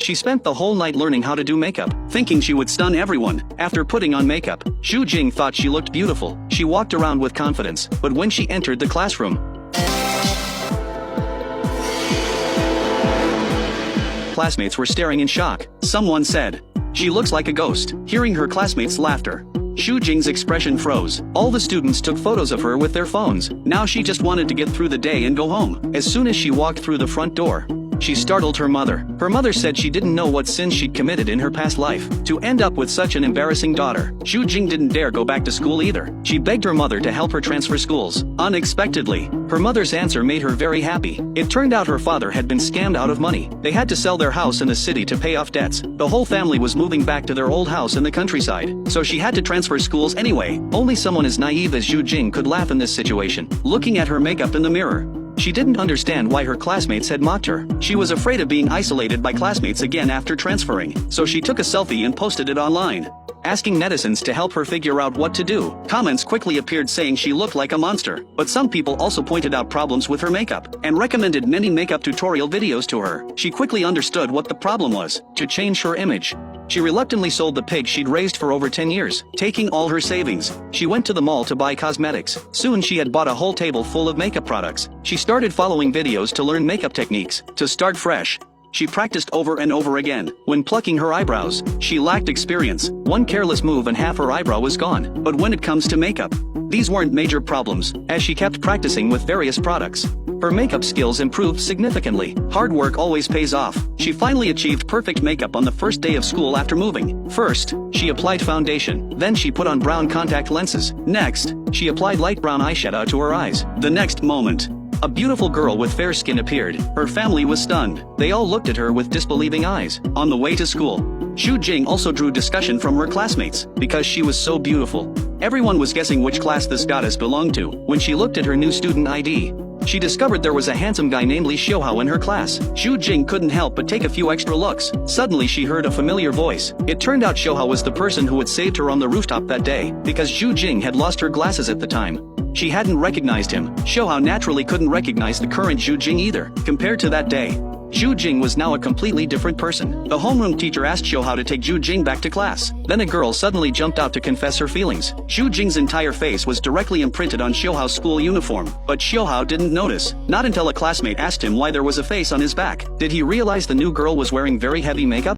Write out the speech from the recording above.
She spent the whole night learning how to do makeup, thinking she would stun everyone. After putting on makeup, Xu Jing thought she looked beautiful. She walked around with confidence, but when she entered the classroom, classmates were staring in shock. Someone said, "She looks like a ghost." Hearing her classmates' laughter, Xu Jing's expression froze. All the students took photos of her with their phones. Now she just wanted to get through the day and go home. As soon as she walked through the front door, she startled her mother. Her mother said she didn't know what sins she'd committed in her past life to end up with such an embarrassing daughter. Xu Jing didn't dare go back to school either. She begged her mother to help her transfer schools. Unexpectedly, her mother's answer made her very happy. It turned out her father had been scammed out of money. They had to sell their house in the city to pay off debts. The whole family was moving back to their old house in the countryside, so she had to transfer schools anyway. Only someone as naive as Xu Jing could laugh in this situation. Looking at her makeup in the mirror, she didn't understand why her classmates had mocked her. She was afraid of being isolated by classmates again after transferring, so she took a selfie and posted it online, asking netizens to help her figure out what to do. Comments quickly appeared saying she looked like a monster, but some people also pointed out problems with her makeup and recommended many makeup tutorial videos to her. She quickly understood what the problem was. To change her image, she reluctantly sold the pig she'd raised for over 10 years. Taking all her savings, she went to the mall to buy cosmetics. Soon she had bought a whole table full of makeup products. She started following videos to learn makeup techniques. To start fresh, she practiced over and over again. When plucking her eyebrows, she lacked experience. One careless move and half her eyebrow was gone. But when it comes to makeup, these weren't major problems, as she kept practicing with various products. Her makeup skills improved significantly. Hard work always pays off. She finally achieved perfect makeup on the first day of school after moving. First, she applied foundation. Then she put on brown contact lenses. Next, she applied light brown eyeshadow to her eyes. The next moment, a beautiful girl with fair skin appeared. Her family was stunned. They all looked at her with disbelieving eyes. On the way to school, Xu Jing also drew discussion from her classmates because she was so beautiful. Everyone was guessing which class this goddess belonged to. When she looked at her new student ID, she discovered there was a handsome guy named Li Xiaohao in her class. Xu Jing couldn't help but take a few extra looks. Suddenly she heard a familiar voice. It turned out Xiaohao was the person who had saved her on the rooftop that day, because Xu Jing had lost her glasses at the time. She hadn't recognized him. Xiaohao naturally couldn't recognize the current Xu Jing either. Compared to that day, Xu Jing was now a completely different person. The homeroom teacher asked Xiaohao to take Xu Jing back to class. Then a girl suddenly jumped out to confess her feelings. Xu Jing's entire face was directly imprinted on Xiaohao's school uniform, but Xiaohao didn't notice. Not until a classmate asked him why there was a face on his back did he realize the new girl was wearing very heavy makeup.